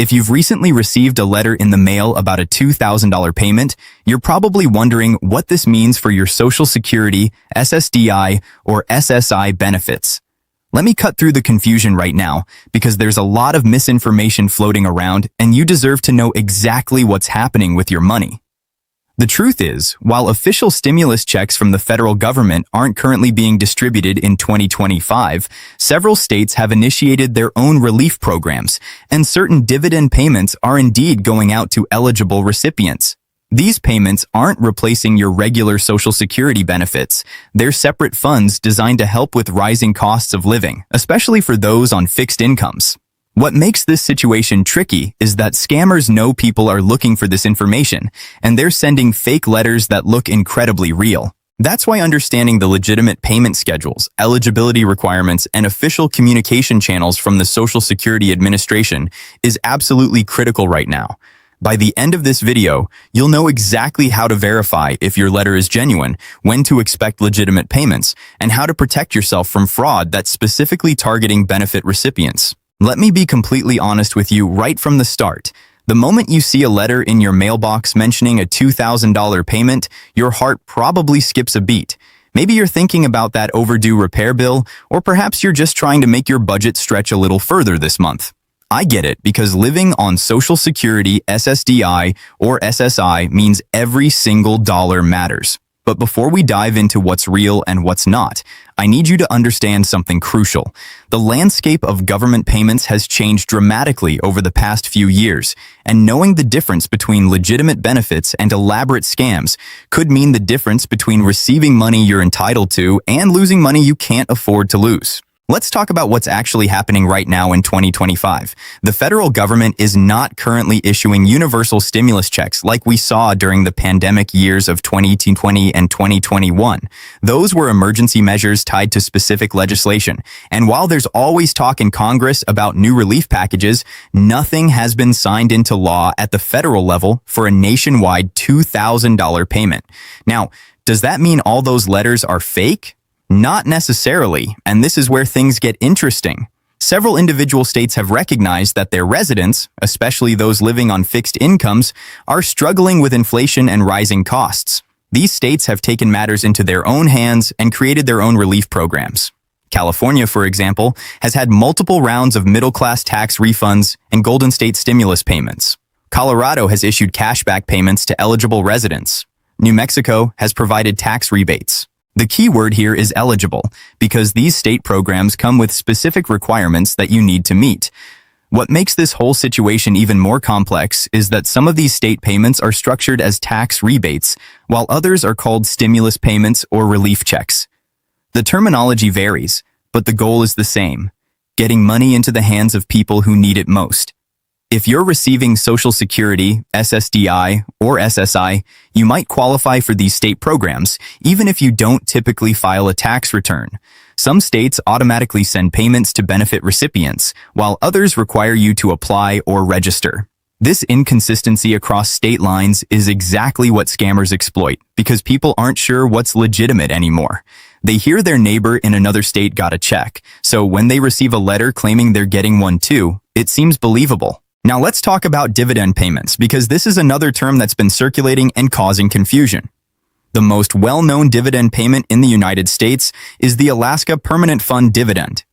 If you've recently received a letter in the mail about a $2,000 payment, you're probably wondering what this means for your Social Security, SSDI, or SSI benefits. Let me cut through the confusion right now, because there's a lot of misinformation floating around, and you deserve to know exactly what's happening with your money. The truth is, while official stimulus checks from the federal government aren't currently being distributed in 2025, several states have initiated their own relief programs, and certain dividend payments are indeed going out to eligible recipients. These payments aren't replacing your regular Social Security benefits. They're separate funds designed to help with rising costs of living, especially for those on fixed incomes. What makes this situation tricky is that scammers know people are looking for this information, and they're sending fake letters that look incredibly real. That's why understanding the legitimate payment schedules, eligibility requirements, and official communication channels from the Social Security Administration is absolutely critical right now. By the end of this video, you'll know exactly how to verify if your letter is genuine, when to expect legitimate payments, and how to protect yourself from fraud that's specifically targeting benefit recipients. Let me be completely honest with you right from the start. The moment you see a letter in your mailbox mentioning a $2,000 payment, your heart probably skips a beat. Maybe you're thinking about that overdue repair bill, or perhaps you're just trying to make your budget stretch a little further this month. I get it, because living on Social Security, SSDI, or SSI means every single dollar matters. But before we dive into what's real and what's not, I need you to understand something crucial. The landscape of government payments has changed dramatically over the past few years, and knowing the difference between legitimate benefits and elaborate scams could mean the difference between receiving money you're entitled to and losing money you can't afford to lose. Let's talk about what's actually happening right now in 2025. The federal government is not currently issuing universal stimulus checks like we saw during the pandemic years of 2020 and 2021. Those were emergency measures tied to specific legislation. And while there's always talk in Congress about new relief packages, nothing has been signed into law at the federal level for a nationwide $2,000 payment. Now, does that mean all those letters are fake? Not necessarily, and this is where things get interesting. Several individual states have recognized that their residents, especially those living on fixed incomes, are struggling with inflation and rising costs. These states have taken matters into their own hands and created their own relief programs. California, for example, has had multiple rounds of middle-class tax refunds and Golden State stimulus payments. Colorado has issued cashback payments to eligible residents. New Mexico has provided tax rebates. The key word here is eligible, because these state programs come with specific requirements that you need to meet. What makes this whole situation even more complex is that some of these state payments are structured as tax rebates, while others are called stimulus payments or relief checks. The terminology varies, but the goal is the same: getting money into the hands of people who need it most. If you're receiving Social Security, SSDI, or SSI, you might qualify for these state programs, even if you don't typically file a tax return. Some states automatically send payments to benefit recipients, while others require you to apply or register. This inconsistency across state lines is exactly what scammers exploit, because people aren't sure what's legitimate anymore. They hear their neighbor in another state got a check, so when they receive a letter claiming they're getting one too, it seems believable. Now let's talk about dividend payments, because this is another term that's been circulating and causing confusion. The most well-known dividend payment in the United States is the Alaska Permanent Fund Dividend.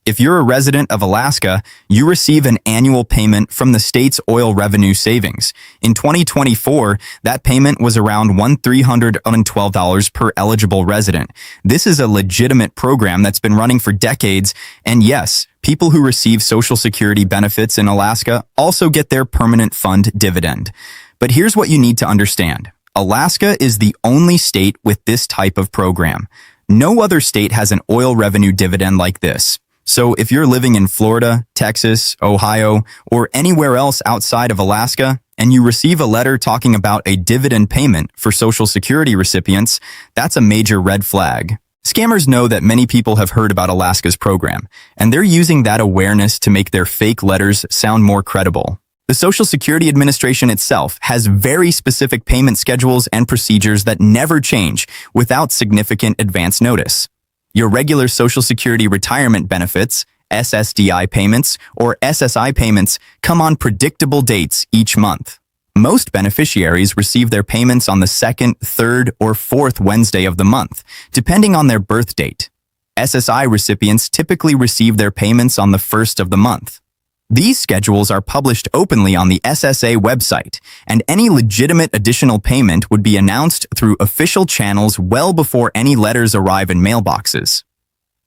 If you're a resident of Alaska, you receive an annual payment from the state's oil revenue savings. In 2024, that payment was around $1,312 per eligible resident. This is a legitimate program that's been running for decades, and yes, people who receive Social Security benefits in Alaska also get their permanent fund dividend. But here's what you need to understand. Alaska is the only state with this type of program. No other state has an oil revenue dividend like this. So if you're living in Florida, Texas, Ohio, or anywhere else outside of Alaska, and you receive a letter talking about a dividend payment for Social Security recipients, that's a major red flag. Scammers know that many people have heard about Alaska's program, and they're using that awareness to make their fake letters sound more credible. The Social Security Administration itself has very specific payment schedules and procedures that never change without significant advance notice. Your regular Social Security retirement benefits, SSDI payments, or SSI payments come on predictable dates each month. Most beneficiaries receive their payments on the second, third, or fourth Wednesday of the month, depending on their birth date. SSI recipients typically receive their payments on the first of the month. These schedules are published openly on the SSA website, and any legitimate additional payment would be announced through official channels well before any letters arrive in mailboxes.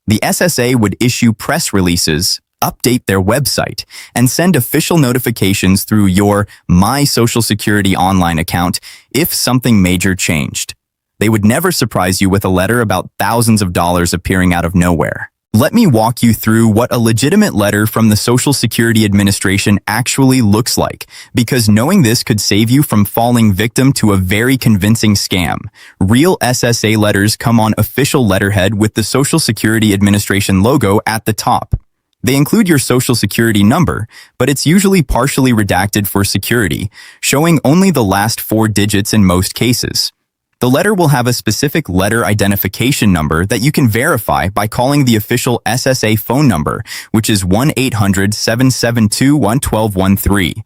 The SSA would issue press releases, update their website, and send official notifications through your My Social Security online account if something major changed. They would never surprise you with a letter about thousands of dollars appearing out of nowhere. Let me walk you through what a legitimate letter from the Social Security Administration actually looks like, because knowing this could save you from falling victim to a very convincing scam. Real SSA letters come on official letterhead with the Social Security Administration logo at the top. They include your Social Security number, but it's usually partially redacted for security, showing only the last 4 digits in most cases. The letter will have a specific letter identification number that you can verify by calling the official SSA phone number, which is 1-800-772-1213.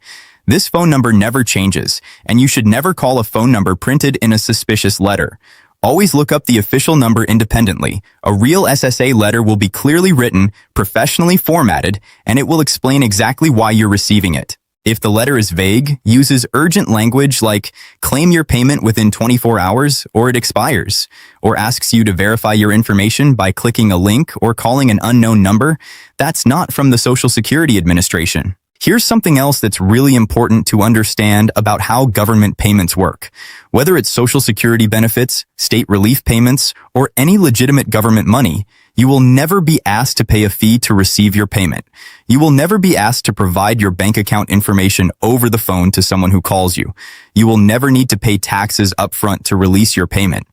This phone number never changes, and you should never call a phone number printed in a suspicious letter. Always look up the official number independently. A real SSA letter will be clearly written, professionally formatted, and it will explain exactly why you're receiving it. If the letter is vague, uses urgent language like claim your payment within 24 hours or it expires, or asks you to verify your information by clicking a link or calling an unknown number, that's not from the Social Security Administration. Here's something else that's really important to understand about how government payments work. Whether it's Social Security benefits, state relief payments, or any legitimate government money, you will never be asked to pay a fee to receive your payment. You will never be asked to provide your bank account information over the phone to someone who calls you. You will never need to pay taxes upfront to release your payment.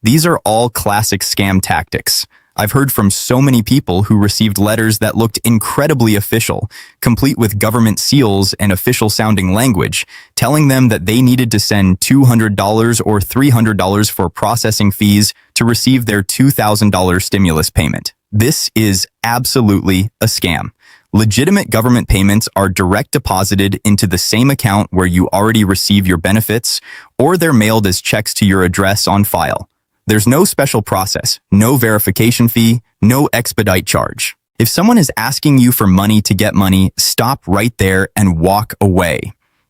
These are all classic scam tactics. I've heard from so many people who received letters that looked incredibly official, complete with government seals and official-sounding language, telling them that they needed to send $200 or $300 for processing fees to receive their $2,000 stimulus payment. This is absolutely a scam. Legitimate government payments are direct deposited into the same account where you already receive your benefits, or they're mailed as checks to your address on file. There's no special process, no verification fee, no expedite charge. If someone is asking you for money to get money, stop right there and walk away.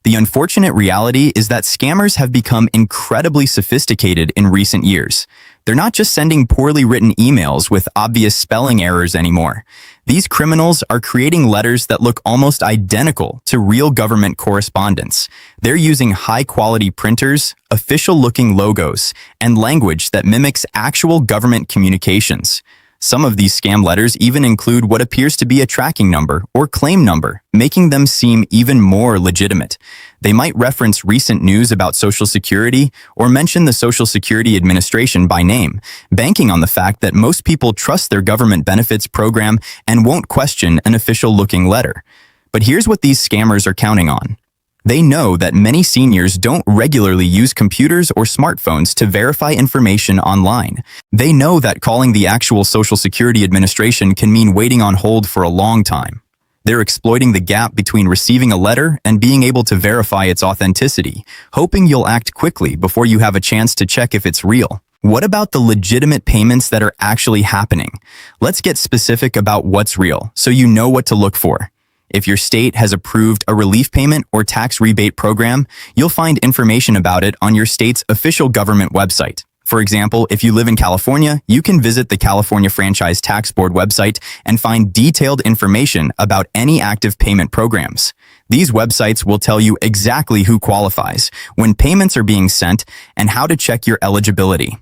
The unfortunate reality is that scammers have become incredibly sophisticated in recent years. They're not just sending poorly written emails with obvious spelling errors anymore. These criminals are creating letters that look almost identical to real government correspondence. They're using high-quality printers, official-looking logos, and language that mimics actual government communications. Some of these scam letters even include what appears to be a tracking number or claim number, making them seem even more legitimate. They might reference recent news about Social Security or mention the Social Security Administration by name, banking on the fact that most people trust their government benefits program and won't question an official-looking letter. But here's what these scammers are counting on. They know that many seniors don't regularly use computers or smartphones to verify information online. They know that calling the actual Social Security Administration can mean waiting on hold for a long time. They're exploiting the gap between receiving a letter and being able to verify its authenticity, hoping you'll act quickly before you have a chance to check if it's real. What about the legitimate payments that are actually happening? Let's get specific about what's real, so you know what to look for. If your state has approved a relief payment or tax rebate program, you'll find information about it on your state's official government website. For example, if you live in California, you can visit the California Franchise Tax Board website and find detailed information about any active payment programs. These websites will tell you exactly who qualifies, when payments are being sent, and how to check your eligibility.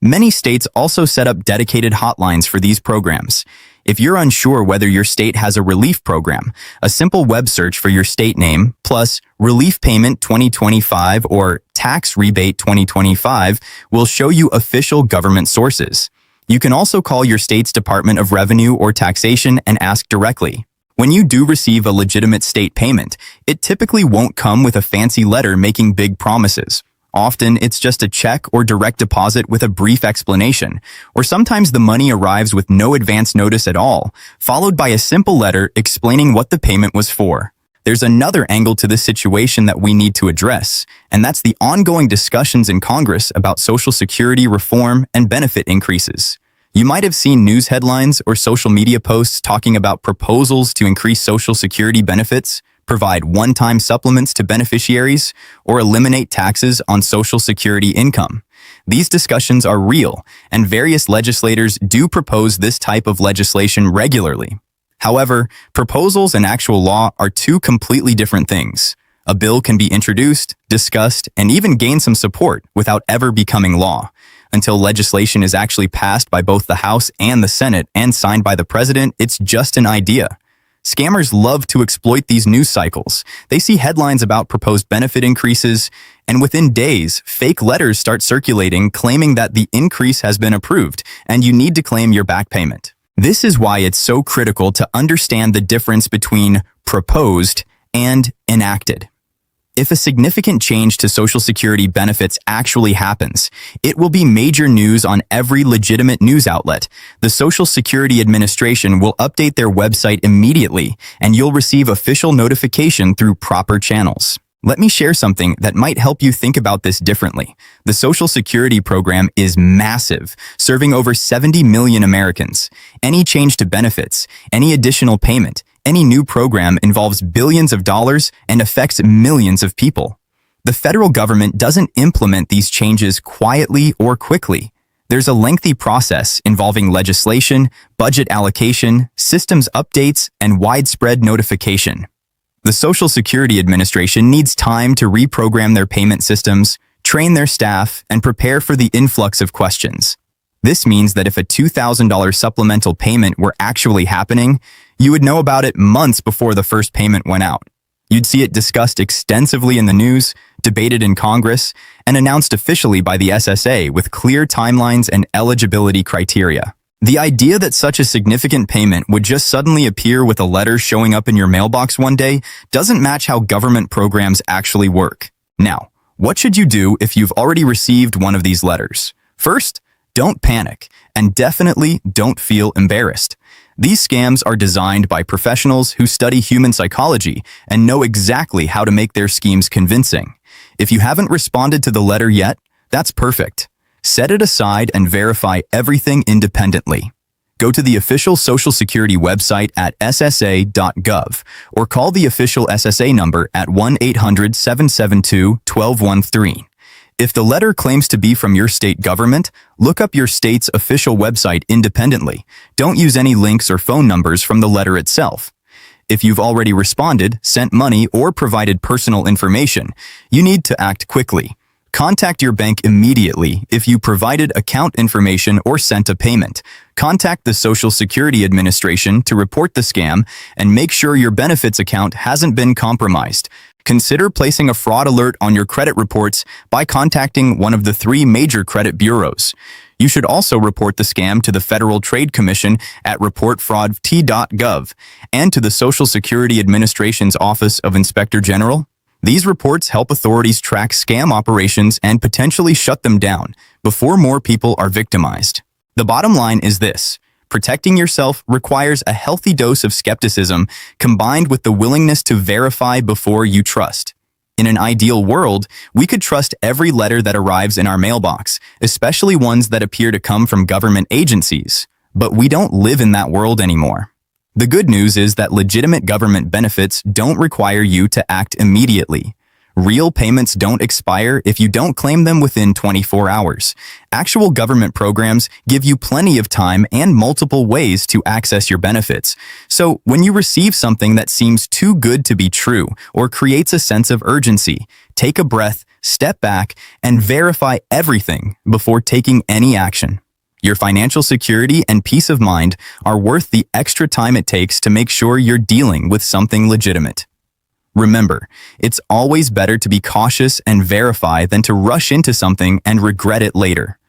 Many states also set up dedicated hotlines for these programs. If you're unsure whether your state has a relief program, a simple web search for your state name plus Relief Payment 2025 or Tax Rebate 2025 will show you official government sources. You can also call your state's Department of Revenue or Taxation and ask directly. When you do receive a legitimate state payment, it typically won't come with a fancy letter making big promises. Often, it's just a check or direct deposit with a brief explanation, or sometimes the money arrives with no advance notice at all, followed by a simple letter explaining what the payment was for. There's another angle to this situation that we need to address, and that's the ongoing discussions in Congress about Social Security reform and benefit increases. You might have seen news headlines or social media posts talking about proposals to increase Social Security benefits, provide one-time supplements to beneficiaries, or eliminate taxes on Social Security income. These discussions are real, and various legislators do propose this type of legislation regularly. However, proposals and actual law are two completely different things. A bill can be introduced, discussed, and even gain some support without ever becoming law. Until legislation is actually passed by both the House and the Senate and signed by the President, it's just an idea. Scammers love to exploit these news cycles. They see headlines about proposed benefit increases, and within days, fake letters start circulating claiming that the increase has been approved and you need to claim your back payment. This is why it's so critical to understand the difference between proposed and enacted. If a significant change to Social Security benefits actually happens, it will be major news on every legitimate news outlet. The Social Security Administration will update their website immediately, and you'll receive official notification through proper channels. Let me share something that might help you think about this differently. The Social Security program is massive, serving over 70 million Americans. Any change to benefits, any additional payment, any new program involves billions of dollars and affects millions of people. The federal government doesn't implement these changes quietly or quickly. There's a lengthy process involving legislation, budget allocation, systems updates, and widespread notification. The Social Security Administration needs time to reprogram their payment systems, train their staff, and prepare for the influx of questions. This means that if a $2,000 supplemental payment were actually happening, you would know about it months before the first payment went out. You'd see it discussed extensively in the news, debated in Congress, and announced officially by the SSA with clear timelines and eligibility criteria. The idea that such a significant payment would just suddenly appear with a letter showing up in your mailbox one day doesn't match how government programs actually work. Now, what should you do if you've already received one of these letters? First, don't panic, and definitely don't feel embarrassed. These scams are designed by professionals who study human psychology and know exactly how to make their schemes convincing. If you haven't responded to the letter yet, that's perfect. Set it aside and verify everything independently. Go to the official Social Security website at ssa.gov or call the official SSA number at 1-800-772-1213. If the letter claims to be from your state government, look up your state's official website independently. Don't use any links or phone numbers from the letter itself. If you've already responded, sent money, or provided personal information, you need to act quickly. Contact your bank immediately if you provided account information or sent a payment. Contact the Social Security Administration to report the scam and make sure your benefits account hasn't been compromised. Consider placing a fraud alert on your credit reports by contacting one of the 3 major credit bureaus. You should also report the scam to the Federal Trade Commission at reportfraud.gov and to the Social Security Administration's Office of Inspector General. These reports help authorities track scam operations and potentially shut them down before more people are victimized. The bottom line is this: protecting yourself requires a healthy dose of skepticism combined with the willingness to verify before you trust. In an ideal world, we could trust every letter that arrives in our mailbox, especially ones that appear to come from government agencies. But we don't live in that world anymore. The good news is that legitimate government benefits don't require you to act immediately. Real payments don't expire if you don't claim them within 24 hours. Actual government programs give you plenty of time and multiple ways to access your benefits. So when you receive something that seems too good to be true or creates a sense of urgency, take a breath, step back, and verify everything before taking any action. Your financial security and peace of mind are worth the extra time it takes to make sure you're dealing with something legitimate. Remember, it's always better to be cautious and verify than to rush into something and regret it later.